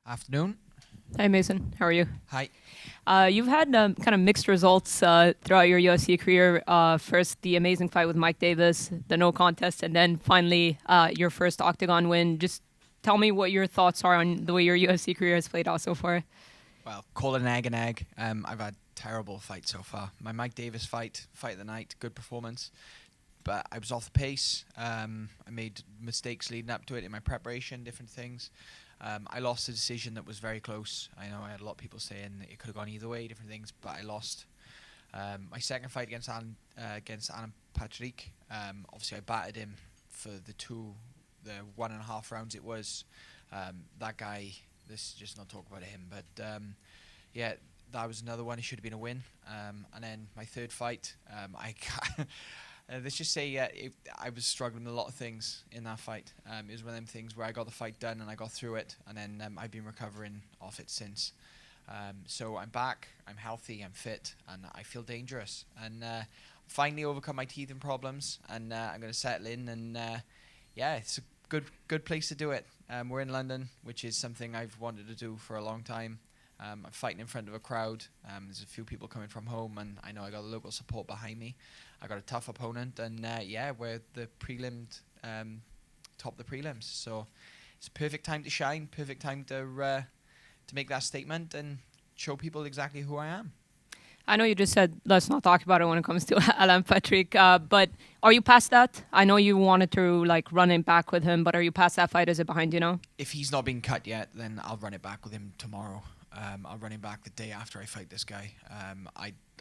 Afternoon. Hi, Mason. How are you? Hi. You've had kind of mixed results throughout your UFC career. First, the amazing fight with Mike Davis, the no contest, and then finally your first octagon win. Just tell me what your thoughts are on the way your UFC career has played out so far. Well, call it an egg and egg. I've had terrible fights so far. My Mike Davis fight of the night, good performance. But I was off the pace. I made mistakes leading up to it in my preparation, different things. I lost a decision that was very close. I know I had a lot of people saying that it could have gone either way, different things, but I lost. My second fight against Alan Patrick, obviously I battered him for the 1.5 rounds it was. That guy, this is just not talk about him, but yeah, that was another one. It should have been a win. And then my third fight, let's just say I was struggling with a lot of things in that fight. It was one of them things where I got the fight done and I got through it, and then I've been recovering off it since. So I'm back, I'm healthy, I'm fit, and I feel dangerous. And finally overcome my teething problems, and I'm going to settle in. And yeah, it's a good place to do it. We're in London, which is something I've wanted to do for a long time. I'm fighting in front of a crowd. There's a few people coming from home, and I know I got local support behind me. I got a tough opponent, and yeah, we're the top of the prelims. So it's a perfect time to shine, perfect time to make that statement and show people exactly who I am. I know you just said let's not talk about it when it comes to Alan Patrick, but are you past that? I know you wanted to run it back with him, but are you past that fight? Is it behind you now? If he's not been cut yet, then I'll run it back with him tomorrow. I'll run him back the day after I fight this guy.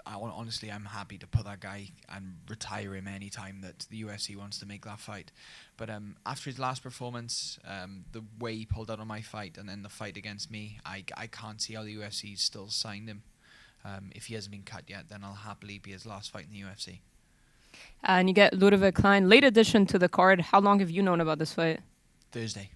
Honestly, I'm happy to put that guy and retire him any time that the UFC wants to make that fight. But after his last performance, the way he pulled out on my fight and then the fight against me, I can't see how the UFC still signed him. If he hasn't been cut yet, then I'll happily be his last fight in the UFC. And you get Ludovit Klein, late addition to the card. How long have you known about this fight? Thursday.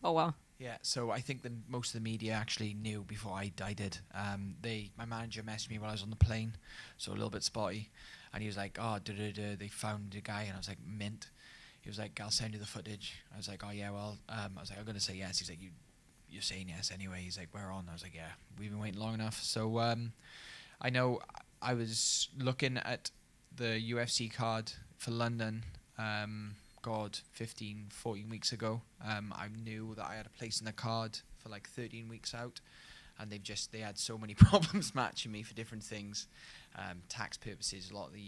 Oh, wow. Yeah, so I think most of the media actually knew before I did. My manager messaged me while I was on the plane, so a little bit spotty, and he was like, "Oh, they found a guy," and I was like, "Mint." He was like, "I'll send you the footage." I was like, "Oh yeah, well," I was like, "I'm gonna say yes." He's like, "You're saying yes anyway." He's like, "We're on." I was like, "Yeah, we've been waiting long enough." So I know I was looking at the UFC card for London. 15, 14 weeks ago. I knew that I had a place in the card for like 13 weeks out, and they had so many problems matching me for different things, tax purposes, a lot of the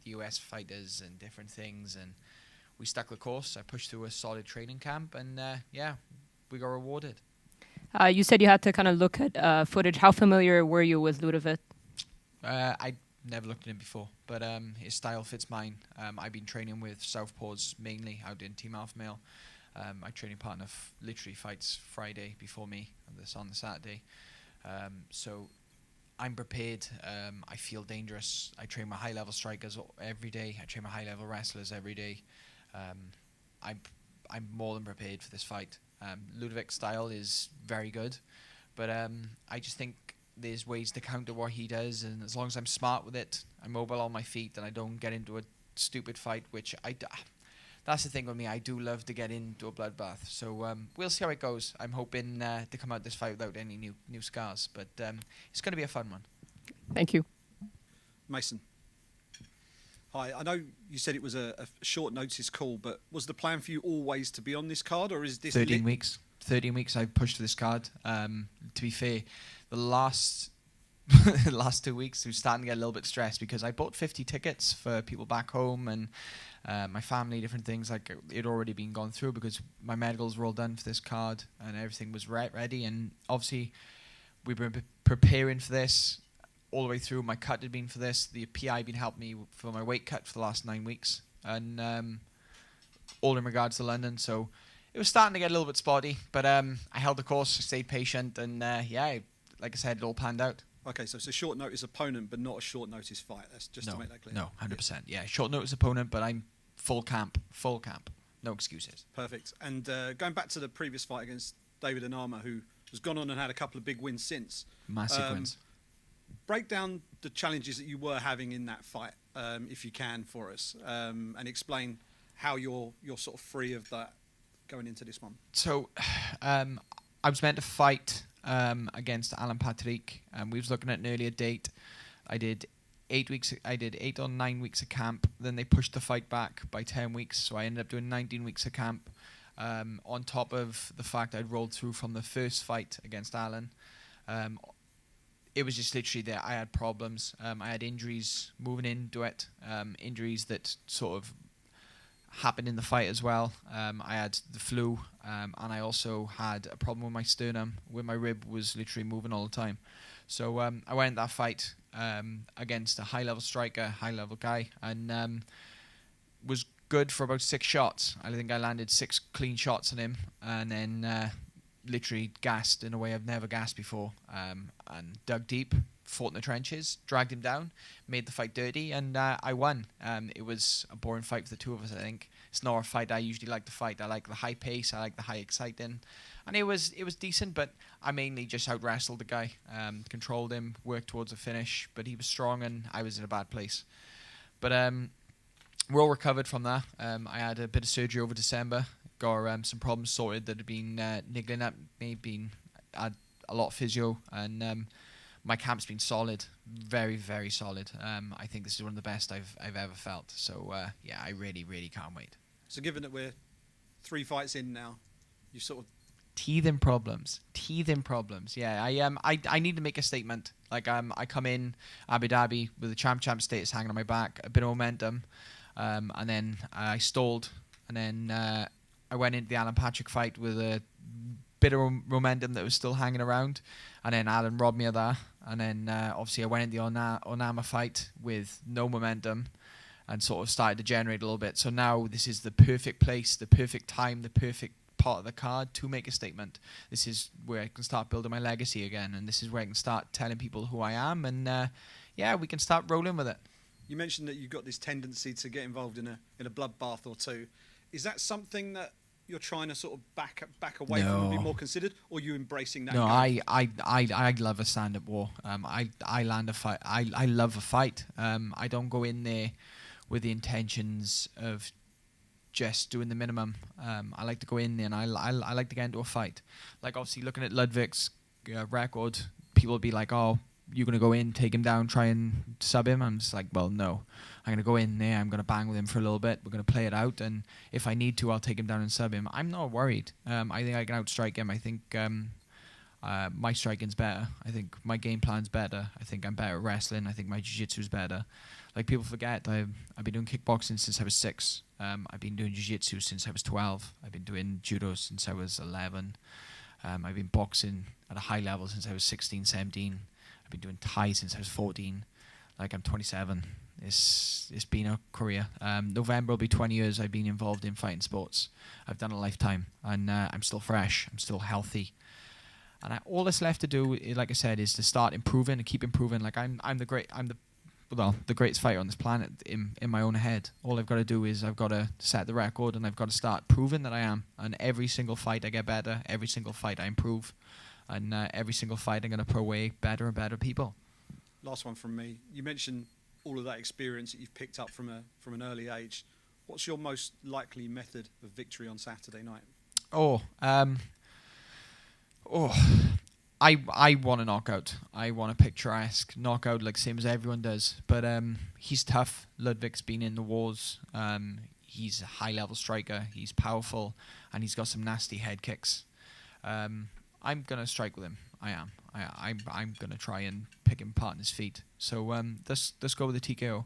US fighters and different things, and we stuck the course. I pushed through a solid training camp, and yeah, we got rewarded. You said you had to kind of look at footage. How familiar were you with Ludovit? I never looked at him before, but his style fits mine. I've been training with southpaws mainly out in Team Alpha Male. My training partner literally fights Friday before me, and this on the Saturday. So I'm prepared. I feel dangerous. I train my high-level strikers every day. I train my high-level wrestlers every day. I'm more than prepared for this fight. Ludovic's style is very good, but I just think there's ways to counter what he does, and as long as I'm smart with it, I'm mobile on my feet, and I don't get into a stupid fight, which that's the thing with me. I do love to get into a bloodbath. So we'll see how it goes. I'm hoping to come out this fight without any new scars, but it's going to be a fun one. Thank you. Mason. Hi, I know you said it was a short notice call, but was the plan for you always to be on this card, or is this 13 weeks? 13 weeks I've pushed for this card. To be fair, the last 2 weeks we were starting to get a little bit stressed because I bought 50 tickets for people back home and my family, different things. Like it already been gone through because my medicals were all done for this card and everything was ready. And obviously we've been preparing for this all the way through. My cut had been for this. The PI had been helping me for my weight cut for the last 9 weeks, and all in regards to London. So it was starting to get a little bit spotty, but I held the course, stayed patient, and yeah, like I said, it all panned out. Okay, so it's a short notice opponent, but not a short notice fight. That's just to make that clear. No, 100%. Yeah, short notice opponent, but I'm full camp. No excuses. Perfect. And going back to the previous fight against David Anama, who has gone on and had a couple of big wins since. Massive wins. Break down the challenges that you were having in that fight, if you can, for us, and explain how you're sort of free of that going into this one. So I was meant to fight against Alan Patrick. We was looking at an earlier date. I did 8 or 9 weeks of camp. Then they pushed the fight back by 10 weeks. So I ended up doing 19 weeks of camp. On top of the fact I'd rolled through from the first fight against Alan. It was just literally that I had problems. I had injuries moving into it. Injuries that sort of happened in the fight as well. I had the flu, and I also had a problem with my sternum, where my rib was literally moving all the time. So I went in that fight against a high-level striker, high-level guy, and was good for about 6 shots. I think I landed 6 clean shots on him, and then literally gassed in a way I've never gassed before, and dug deep, fought in the trenches, dragged him down, made the fight dirty, and I won. It was a boring fight for the two of us, I think. It's not a fight I usually like to fight. I like the high pace, I like the high exciting, and it was decent, but I mainly just out-wrestled the guy, controlled him, worked towards a finish, but he was strong and I was in a bad place. But we're all recovered from that. I had a bit of surgery over December, got some problems sorted that had been niggling at me, had a lot of physio, and my camp's been solid, very, very solid. I think this is one of the best I've ever felt. So yeah, I really, really can't wait. So given that we're 3 fights in now, you sort of teething problems. Yeah, I need to make a statement. Like I come in Abu Dhabi with the champ status hanging on my back, a bit of momentum, and then I stalled, and then I went into the Alan Patrick fight with a bit of momentum that was still hanging around, and then Alan robbed me of that, and then obviously I went into the Onama fight with no momentum and sort of started to generate a little bit. So now this is the perfect place, the perfect time, the perfect part of the card to make a statement. This is where I can start building my legacy again, and this is where I can start telling people who I am, and yeah, we can start rolling with it. You mentioned that you've got this tendency to get involved in a bloodbath or two. Is that something that you're trying to sort of back away from and be more considered, or are you embracing that? No, I love a stand-up war. I land a fight. I love a fight. I don't go in there with the intentions of just doing the minimum. I like to go in there and I like to get into a fight. Like obviously looking at Ludovit's record, people will be like, "Oh, you're gonna go in, take him down, try and sub him." I'm just like, well, no. I'm gonna go in there. I'm gonna bang with him for a little bit. We're gonna play it out, and if I need to, I'll take him down and sub him. I'm not worried. I think I can outstrike him. I think my striking's better. I think my game plan's better. I think I'm better at wrestling. I think my jiu-jitsu's better. Like people forget, I've been doing kickboxing since I was 6. I've been doing jiu-jitsu since I was 12. I've been doing judo since I was 11. I've been boxing at a high level since I was 16, 17. I've been doing Thai since I was 14. Like I'm 27. It's been a career. November will be 20 years I've been involved in fighting sports. I've done a lifetime, and I'm still fresh. I'm still healthy. And all that's left to do, like I said, is to start improving and keep improving. Like I'm the greatest fighter on this planet in my own head. All I've got to do is I've got to set the record, and I've got to start proving that I am. And every single fight I get better. Every single fight I improve. And every single fight I'm going to put away better and better people. Last one from me. You mentioned all of that experience that you've picked up from an early age. What's your most likely method of victory on Saturday night? I want a knockout. I want a picturesque knockout, like same as everyone does. But he's tough. Ludovit's been in the wars. He's a high-level striker. He's powerful, and he's got some nasty head kicks. I'm gonna strike with him. I am. I'm gonna try and pick him apart in his feet. So let's go with the TKO.